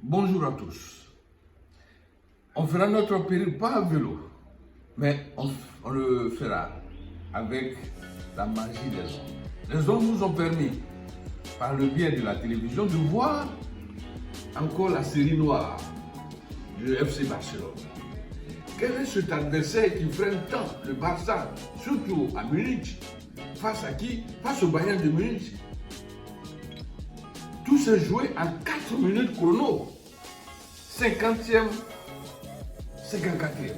Bonjour à tous. On fera notre périple pas à vélo, mais on le fera avec la magie des ondes. Les ondes nous ont permis, par le biais de la télévision, de voir encore la série noire du FC Barcelone. Quel est cet adversaire qui freine tant le Barça, surtout à Munich? Face à qui? Face au Bayern de Munich. Tout s'est joué en 4 minutes chrono. 50e, 54e.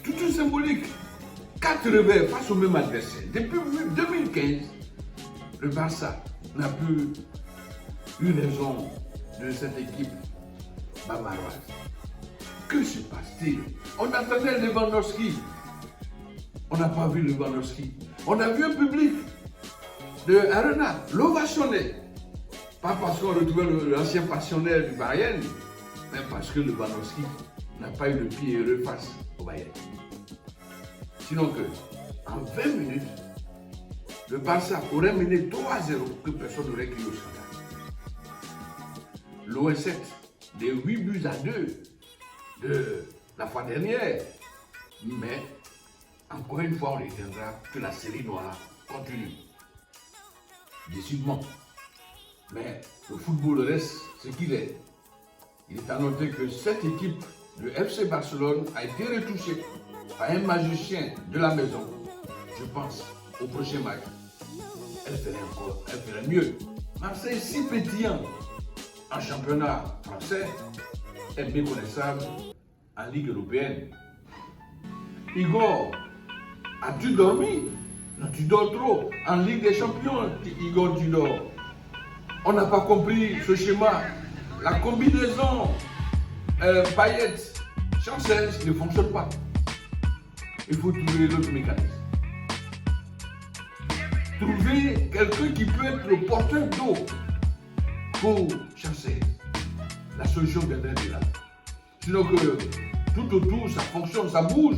Tout est symbolique. 4 revers face au même adversaire. Depuis 2015, le Barça n'a plus eu raison de cette équipe bavaroise. Que se passe-t-il? On attendait Lewandowski. On n'a pas vu Lewandowski. On a vu un public de Arena l'ovationner. Pas parce qu'on retrouvait l'ancien passionnaire du Bayern, mais parce que Lewandowski n'a pas eu le pied heureux face au Bayern. Sinon que, en 20 minutes, le Barça aurait mené 3-0 que personne n'aurait crié au scandale. L'OS7 des 8 buts à 2 de la fois dernière, mais encore une fois on retiendra que la série noire continue. Décidément. Mais le football reste ce qu'il est. Il est à noter que cette équipe de FC Barcelone a été retouchée par un magicien de la maison. Je pense au prochain match, elle ferait mieux. Marseille, si pétillant en championnat français, est méconnaissable en Ligue européenne. Igor, as-tu dormi? Non, tu dors trop. En Ligue des Champions, Igor, tu dors. On n'a pas compris ce schéma. La combinaison Payet, Chancel ne fonctionne pas. Il faut trouver d'autres mécanismes. Trouver quelqu'un qui peut être le porteur d'eau pour Chancel. La solution viendrait de là. Sinon que tout autour, ça fonctionne, ça bouge.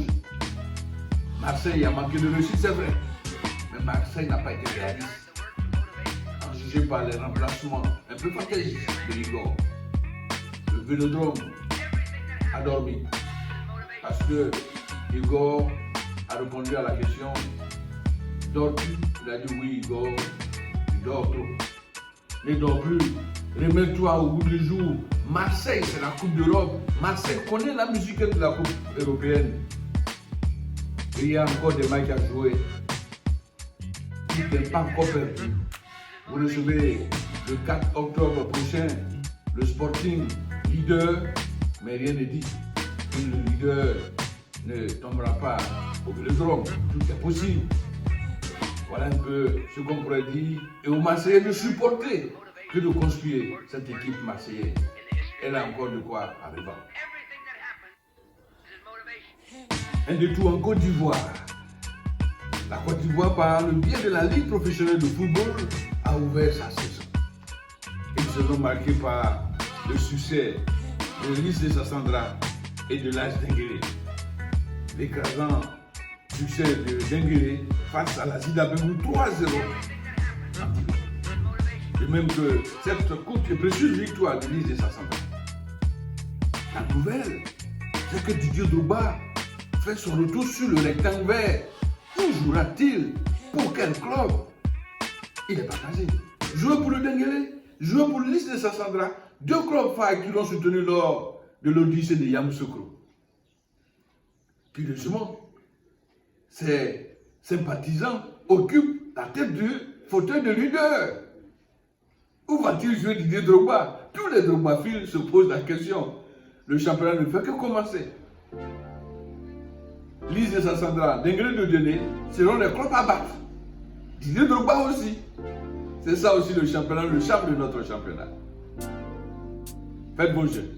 Marseille a manqué de réussite, c'est vrai. Mais Marseille n'a pas été réaliste. Jugé par les remplacements un peu stratégiques de Igor. Le Vélodrome a dormi parce que Igor a répondu à la question dors-tu? Il a dit oui Igor, tu dors trop. Ne dors plus, remets-toi au bout du jour. Marseille, c'est la Coupe d'Europe. Marseille connaît la musique de la Coupe européenne. Il y a encore des matchs à jouer. Tout n'est pas encore perdu. Vous recevez le 4 octobre prochain le Sporting leader, mais rien n'est dit. Le leader ne tombera pas au Vélodrome. Tout est possible. Voilà un peu ce qu'on pourrait dire. Et aux Marseillais de supporter que de construire cette équipe marseillaise. Elle a encore de quoi arriver. Un détour en Côte d'Ivoire. La Côte d'Ivoire, par le biais de la Ligue professionnelle de football, a ouvert sa saison. Une saison marquée par le succès de Lys de Sassandra et de l'As Denguélé. L'écrasant succès de Denguélé face à la Zidabengou 3-0. De même que cette courte et précieuse victoire de Lys de Sassandra. La nouvelle, c'est que Didier Drogba fait son retour sur le rectangle vert. Où jouera-t-il? Pour quel club? Il est partagé. Jouer pour le Denguélé, jouer pour Lys de Sassandra, 2 clubs phares qui l'ont soutenu lors de l'Odyssée de Yamoussoukro. Curieusement, ces sympathisants occupent la tête du fauteuil de leader. Où va-t-il jouer Didier Drogba? Tous les Drogbaphiles se posent la question. Le championnat ne fait que commencer. Lys de Sassandra, Denguélé de Dené seront les clubs à battre. Didier Drogba aussi. C'est ça aussi le championnat, le charme de notre championnat. Faites vos jeux.